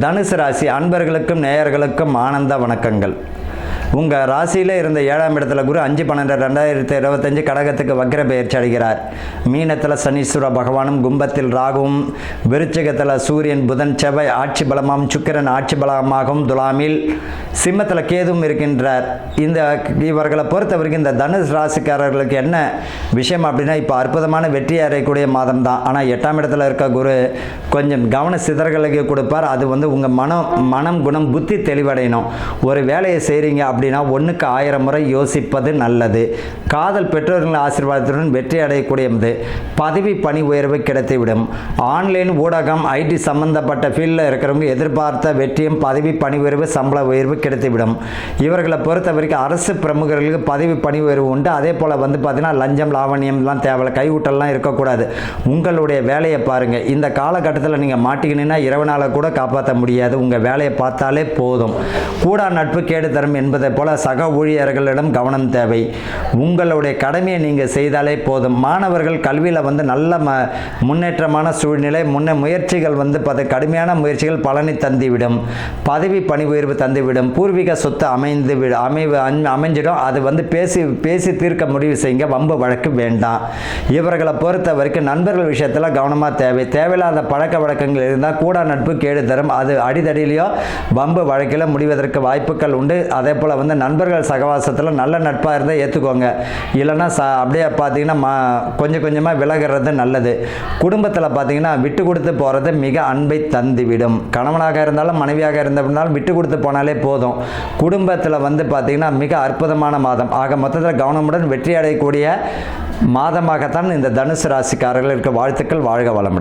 தனுசு ராசி அன்பர்களுக்கும் நேயர்களுக்கும் ஆனந்த வணக்கங்கள். உங்கள் ராசியில் இருந்த 7ஆம் இடத்துல குரு 5/12/2025 கடகத்துக்கு வக்ர பெயர்ச்சி அடைகிறார். மீனத்தில் சனீஸ்வர பகவானும், கும்பத்தில் ராகுவும், விருச்சிகத்தில் சூரியன், புதன், செவ்வாய் ஆட்சி பலமாகவும், சுக்கிரன் ஆட்சி பலமாகவும், துலாமில் சிம்மத்தில் கேதுவும் இருக்கின்றார். இவர்களை பொறுத்தவரைக்கும் இந்த தனுசு ராசிக்காரர்களுக்கு என்ன விஷயம் அப்படின்னா, இப்போ அற்புதமான வெற்றி அடையக்கூடிய மாதம் தான். ஆனால் 8ஆம் இடத்துல இருக்க குரு கொஞ்சம் கவன சிதறல்களுக்கு கொடுப்பார். அது உங்கள் மனம் குணம் புத்தி தெளிவடையணும். ஒரு வேலையை செய்கிறீங்க அப்படின்னா 1க்கு 1000 முறை யோசிப்பது நல்லது. காதல் பெற்றோர்களின் ஆசீர்வாதத்துடன் வெற்றி அடையக்கூடியது. பதவி பணி உயர்வு கிடைத்துவிடும். ஆன்லைன் ஊடகம் ஐடி சம்பந்தப்பட்ட ஃபீல்டில் இருக்கிறவங்க எதிர்பார்த்த வெற்றியும் பதவி பணி உயர்வு சம்பள உயர்வு கிடைத்துவிடும். இவர்களை பொறுத்த வரைக்கும் அரசு பிரமுகர்களுக்கு பதவி பணி உயர்வு உண்டு. அதே போல் பார்த்தீங்கன்னா லஞ்சம் லாவணியம்லாம் தேவையில்லை, கைவிட்டெல்லாம் இருக்கக்கூடாது. உங்களுடைய வேலையை பாருங்கள். இந்த காலகட்டத்தில் நீங்கள் மாட்டிக்கினீங்கன்னா இரவு நாளை கூட காப்பாற்ற முடியாது. உங்கள் வேலையை பார்த்தாலே போதும். கூடா நட்பு கேடு தரும் என்பதை போல சக ஊழியர்களிடம் கவனம் தேவை. உங்களுடைய கடமையை நீங்கள் செய்தாலே போதும். மாணவர்கள் கல்வியில் நல்ல முன்னேற்றமான சூழ்நிலை, முயற்சிகள் கடுமையான முயற்சிகள் பலனை தந்துவிடும். பதவி பணி உயர்வு தந்துவிடும். பூர்வீக சொத்து அமைஞ்சிடும். அது பேசி தீர்க்க முடிவு செய்யுங்க. வம்பு வழக்கு வேண்டாம். இவர்களை பொறுத்த வரைக்கும் நண்பர்கள் விஷயத்தில் கவனமாக தேவை. தேவையில்லாத பழக்க வழக்கங்கள் இருந்தால் கூட நட்பு கேடு தரும். அது அடிதடியிலையோ வம்பு வழக்கில் முடிவதற்கு வாய்ப்புகள் உண்டு. அதே போல் நண்பர்கள் சகவாசத்தில் நல்ல நட்பாக இருந்தால் ஏற்றுக்கோங்க. இல்லைன்னா அப்படியே பார்த்தீங்கன்னா கொஞ்சம் கொஞ்சமாக விலகிறது நல்லது. குடும்பத்தில் பார்த்தீங்கன்னா விட்டு கொடுத்து போகிறது மிக அன்பை தந்துவிடும். கணவனாக இருந்தாலும் மனைவியாக இருந்தாலும் விட்டு கொடுத்து போனாலே போதும். குடும்பத்தில் பார்த்தீங்கன்னா மிக அற்புதமான மாதம். ஆக மொத்தத்தில் கவனமுடன் வெற்றி அடையக்கூடிய மாதமாகத்தான் இந்த தனுசு ராசிக்காரர்கள் இருக்க. வாழ்த்துக்கள். வாழ்க வளமுடன்.